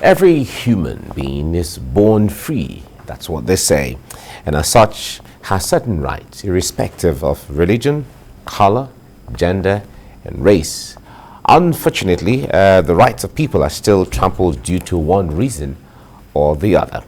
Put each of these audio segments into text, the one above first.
Every human being is born free, that's what they say, and as such has certain rights, irrespective of religion, color, gender, and race. Unfortunately, the rights of people are still trampled due to one reason or the other.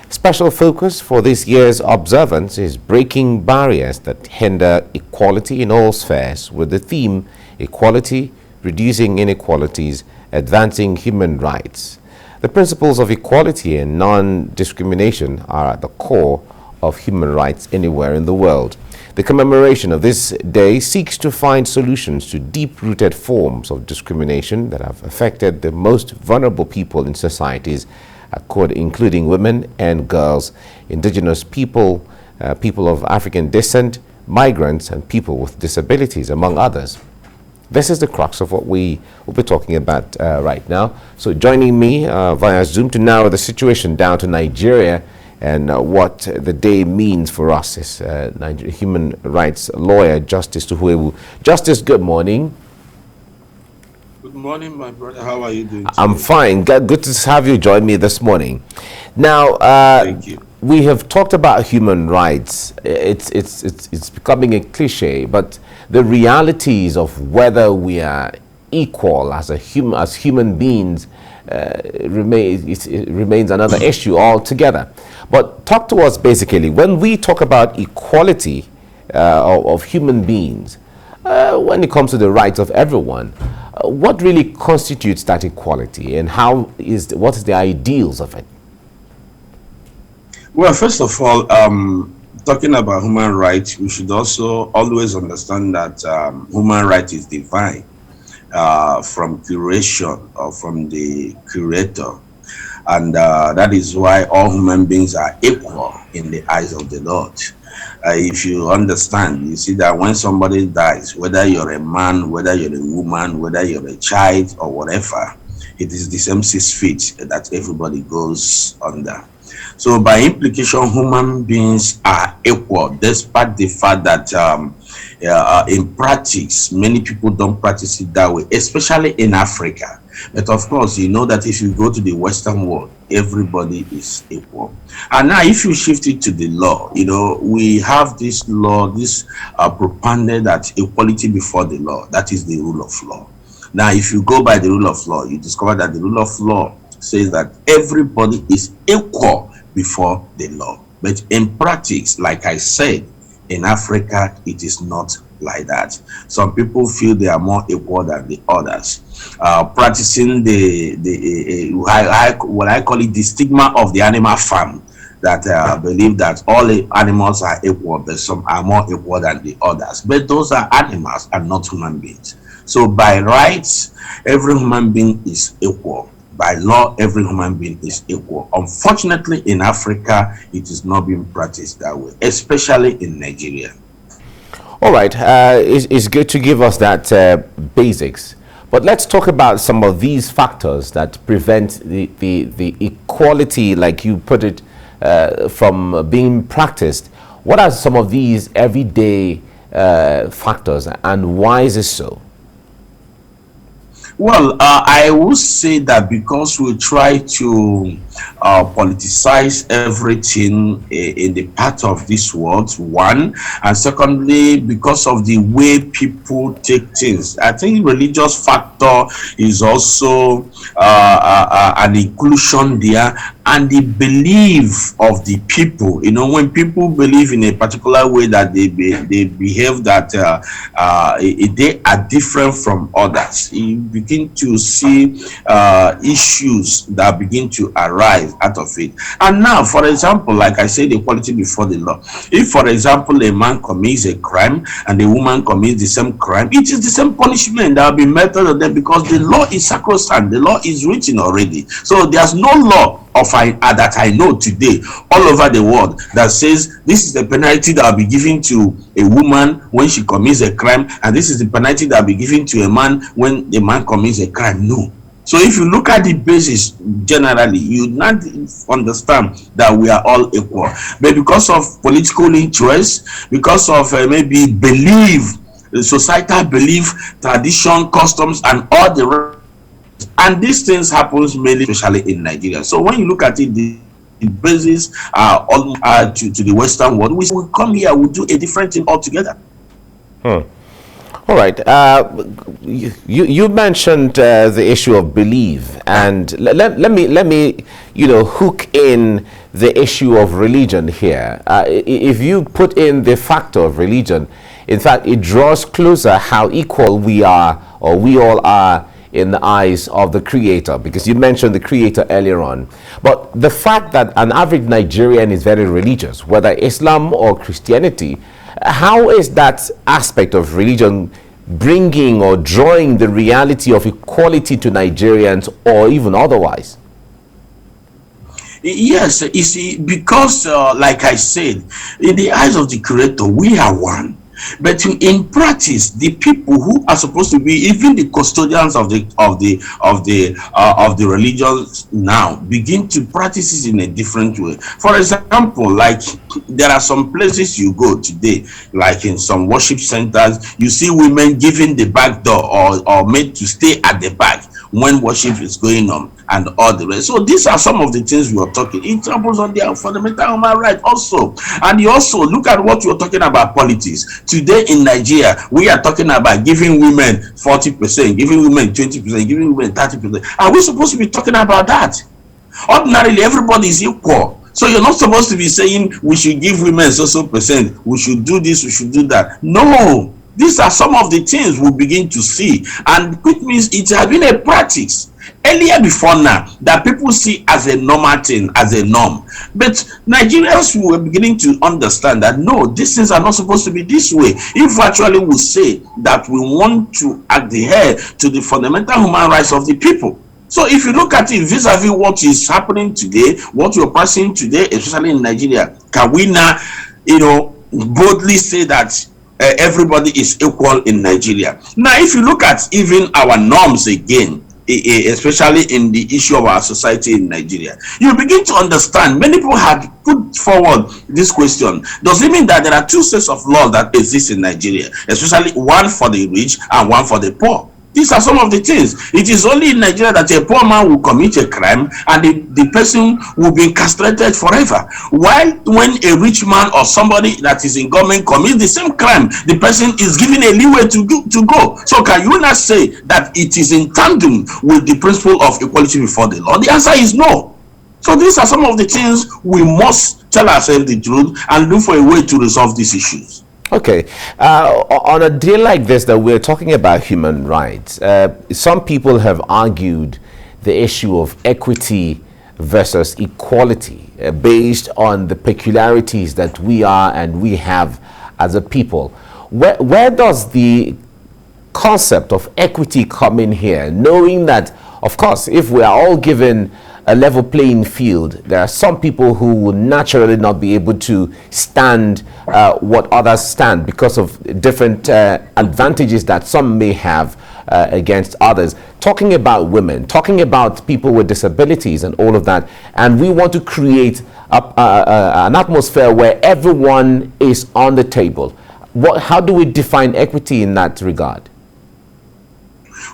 Special focus for this year's observance is breaking barriers that hinder equality in all spheres, with the theme Equality, Reducing Inequalities, Advancing Human Rights. The principles of equality and non-discrimination are at the core of human rights anywhere in the world. The commemoration of this day seeks to find solutions to deep-rooted forms of discrimination that have affected the most vulnerable people in societies, including women and girls, indigenous people, people of African descent, migrants, and people with disabilities, among others. This is the crux of what we will be talking about right now. So joining me via Zoom to narrow the situation down to Nigeria and what the day means for us is human rights lawyer, Justice Uhuegbu. Justice, good morning. Good morning, my brother. How are you doing today? I'm fine. Good to have you join me this morning. Now, Thank you. We have talked about human rights. It's becoming a cliche, but the realities of whether we are equal as human beings remains another issue altogether. But talk to us basically when we talk about equality of human beings. When it comes to the rights of everyone, what really constitutes that equality, and what is the ideals of it? Well, first of all, talking about human rights, we should also always understand that human right is divine from creation or from the creator. And that is why all human beings are equal in the eyes of the Lord. If you understand, you see that when somebody dies, whether you're a man, whether you're a woman, whether you're a child or whatever, it is the same 6 feet that everybody goes under. So by implication, human beings are equal, despite the fact that in practice, many people don't practice it that way, especially in Africa. But of course, you know that if you go to the Western world, everybody is equal. And now if you shift it to the law, you know, we have this law, this propounded that equality before the law, that is the rule of law. Now, if you go by the rule of law, you discover that the rule of law says that everybody is equal before the law. But in practice, like I said, in Africa, it is not like that. Some people feel they are more equal than the others, practicing what I call it the stigma of the animal farm, that believe that all the animals are equal, but some are more equal than the others. But those are animals and not human beings. So by rights, every human being is equal. By law, every human being is equal. Unfortunately, in Africa, it is not being practiced that way, especially in Nigeria. All right, it's good to give us that basics. But let's talk about some of these factors that prevent the equality, like you put it, from being practiced. What are some of these everyday factors, and why is it so? Well, I would say that because we try to politicize everything in the part of this world, one, and secondly, because of the way people take things. I think religious factor is also an inclusion there, and the belief of the people. You know, when people believe in a particular way that they behave, that they are different from others, you begin to see issues that begin to arise out of it. And now, for example, like I said, equality before the law. If, for example, a man commits a crime and a woman commits the same crime, it is the same punishment that will be meted on them, because the law is sacrosanct. The law is written already. So there's no law that I know today all over the world that says this is the penalty that will be given to a woman when she commits a crime, and this is the penalty that will be given to a man when the man commits a crime. No. So if you look at the basis generally, you not understand that we are all equal. But because of political interest, because of maybe belief, societal belief, tradition, customs, and all the And these things happens mainly, especially in Nigeria. So when you look at it, the basis to the Western world, we come here, we do a different thing altogether. All right. You mentioned the issue of belief, and let me hook in the issue of religion here. If you put in the factor of religion, in fact, it draws closer how equal we are, or we all are, in the eyes of the Creator, because you mentioned the Creator earlier on. But the fact that an average Nigerian is very religious, whether Islam or Christianity, how is that aspect of religion bringing or drawing the reality of equality to Nigerians, or even otherwise? Yes, you see, because like I said, in the eyes of the Creator, we are one. But in practice, the people who are supposed to be even the custodians of the religions now begin to practice it in a different way. For example, like there are some places you go today, like in some worship centers, you see women giving the back door, or made to stay at the back when worship is going on, and all the rest. So these are some of the things we are talking. It tramples on their fundamental human right also. And you also look at what you're talking about, politics. Today in Nigeria, we are talking about giving women 40%, giving women 20%, giving women 30%. Are we supposed to be talking about that? Ordinarily, everybody is equal. So you're not supposed to be saying we should give women so percent, we should do this, we should do that. No. These are some of the things we begin to see, and which means it has been a practice earlier before now that people see as a normal thing, as a norm. But Nigerians were beginning to understand that no, these things are not supposed to be this way. If actually we say that we want to adhere to the fundamental human rights of the people. So if you look at it vis-a-vis what is happening today, what you're passing today, especially in Nigeria, can we now, boldly say that everybody is equal in Nigeria? Now, if you look at even our norms again, especially in the issue of our society in Nigeria, you begin to understand. Many people had put forward this question: does it mean that there are two sets of law that exist in Nigeria, especially one for the rich and one for the poor? These are some of the things. It is only in Nigeria that a poor man will commit a crime and the person will be castrated forever. While when a rich man or somebody that is in government commits the same crime, the person is given a leeway to go. So can you not say that it is in tandem with the principle of equality before the law? The answer is no. So these are some of the things we must tell ourselves the truth and look for a way to resolve these issues. Okay, on a day like this that we're talking about human rights, some people have argued the issue of equity versus equality based on the peculiarities that we are and we have as a people. Where does the concept of equity come in here, knowing that, of course, if we are all given a level playing field, there are some people who will naturally not be able to stand what others stand because of different advantages that some may have against others. Talking about women, talking about people with disabilities and all of that, and we want to create an atmosphere where everyone is on the table. How do we define equity in that regard?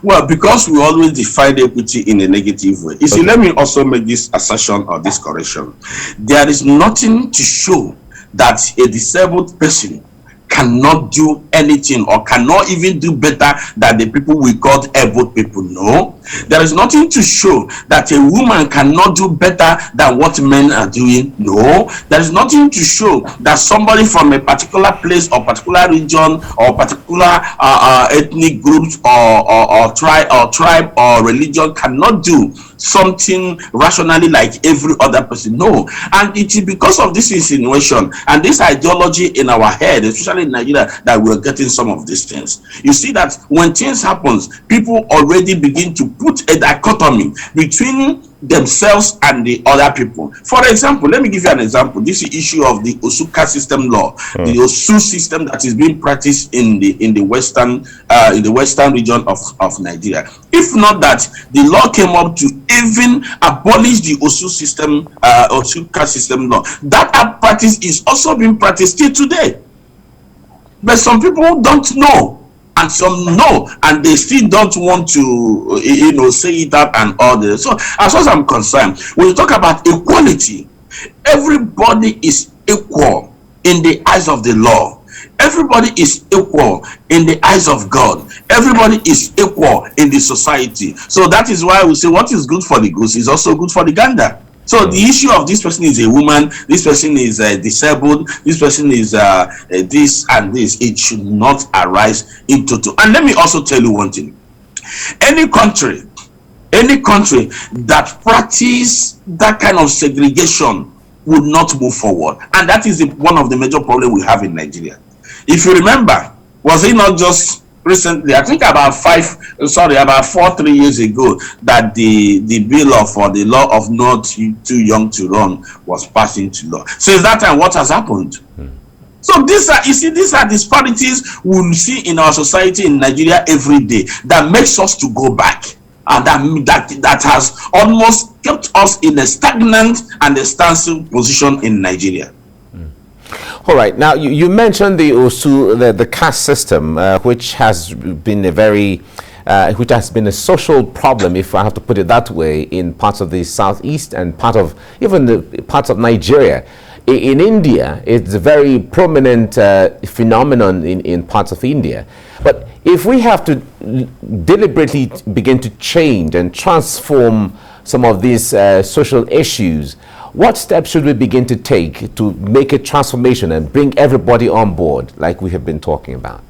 Well, because we always define equity in a negative way. You see, let me also make this assertion or this correction. There is nothing to show that a disabled person cannot do anything or cannot even do better than the people we call able people. No, there is nothing to show that a woman cannot do better than what men are doing. No, there is nothing to show that somebody from a particular place or particular region or particular ethnic groups or tribe or religion cannot do something rationally like every other person. No, and it is because of this insinuation and this ideology in our head, especially in Nigeria, that we're getting some of these things. You see that when things happen, people already begin to put a dichotomy between themselves and the other people. For example, let me give you an example. This is the issue of the Caste system law, the Osu system that is being practiced in the western region of Nigeria. If not that the law came up to even abolish the Osu system, Osu Caste system law, that practice is also being practiced till today. But some people don't know. and some know, and they still don't want to, say it out and all this. So as far as I'm concerned, when you talk about equality, everybody is equal in the eyes of the law. Everybody is equal in the eyes of God. Everybody is equal in the society. So that is why we say what is good for the goose is also good for the gander. So the issue of this person is a woman, this person is disabled, this person is this and this, it should not arise into two. And let me also tell you one thing. Any country that practice that kind of segregation would not move forward. And that is one of the major problems we have in Nigeria. If you remember, was it not just recently, I think about 3 years ago, that the bill or the law of not too young to run was passed into law. Since that time, what has happened? So these are disparities we see in our society in Nigeria every day that makes us to go back, and that has almost kept us in a stagnant and a standstill position in Nigeria. All right. Now, you mentioned the caste system, which has been which has been a social problem, if I have to put it that way, in parts of the southeast and even the parts of Nigeria. In India, it's a very prominent phenomenon in parts of India. But if we have to deliberately begin to change and transform some of these social issues, what steps should we begin to take to make a transformation and bring everybody on board, like we have been talking about?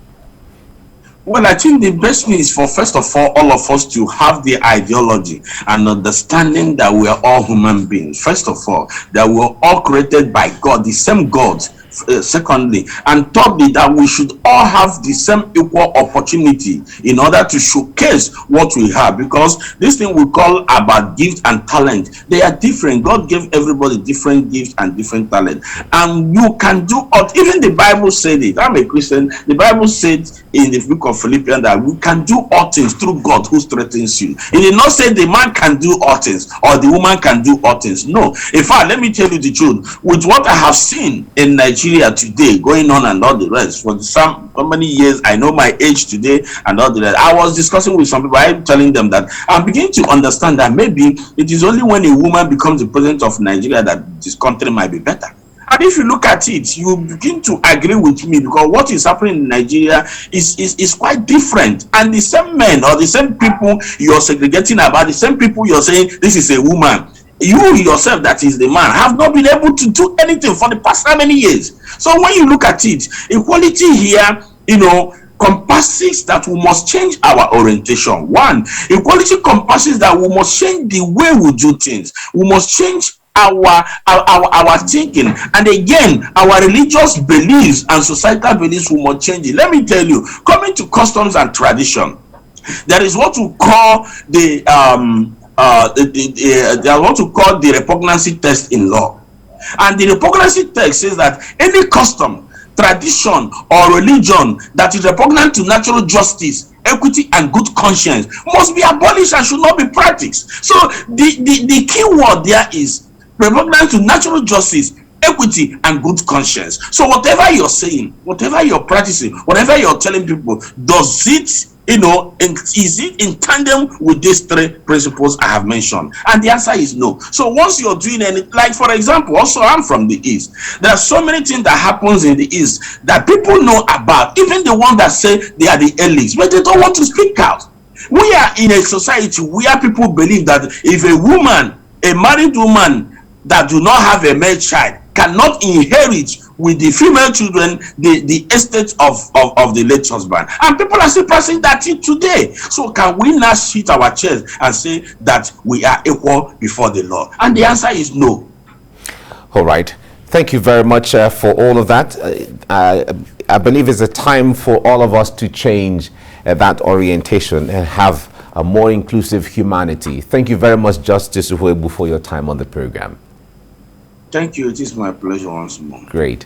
Well, I think the best thing is for, first of all of us to have the ideology and understanding that we are all human beings. First of all, that we are all created by God, the same God. Secondly, and thirdly, that we should all have the same equal opportunity in order to showcase what we have, because this thing we call about gift and talent, they are different. God gave everybody different gifts and different talent, and you can do all. Even the Bible said it. I'm a Christian. The Bible said in the book of Philippians that we can do all things through God who strengthens you. It did not say the man can do all things or the woman can do all things. No. In fact, let me tell you the truth. With what I have seen in Nigeria today, going on and all the rest, for how many years, I know my age today and all the rest. I was discussing with some people, I'm telling them that I'm beginning to understand that maybe it is only when a woman becomes the president of Nigeria that this country might be better. And if you look at it, you begin to agree with me, because what is happening in Nigeria is quite different. And the same men or the same people you're segregating about, the same people you're saying this is a woman, you yourself that is the man have not been able to do anything for the past how many years. So when you look at it, equality here, compasses that we must change our orientation. One, equality compasses that we must change the way we do things. We must change our thinking, and again our religious beliefs and societal beliefs will not change it. Let me tell you, coming to customs and tradition, there is what we call the repugnancy test in law, and the repugnancy test says that any custom, tradition or religion that is repugnant to natural justice, equity and good conscience must be abolished and should not be practiced. So the key word there is repugnant to natural justice, equity and good conscience. So whatever you're saying, whatever you're practicing, whatever you're telling people, does it, is it in tandem with these three principles I have mentioned? And the answer is no. So once you're doing anything, like for example, also I'm from the East. There are so many things that happens in the East that people know about, even the ones that say they are the elites, but they don't want to speak out. We are in a society where people believe that if a married woman that do not have a male child cannot inherit with the female children the estate of the late husband, and people are still pressing that in today. So can we now sit our chairs and say that we are equal before the law? And the answer is no. All right, thank you very much for all of that. I believe it's a time for all of us to change that orientation and have a more inclusive humanity. Thank you very much, Justice Uhuegbu, for your time on the program. Thank you. It is my pleasure once more. Great.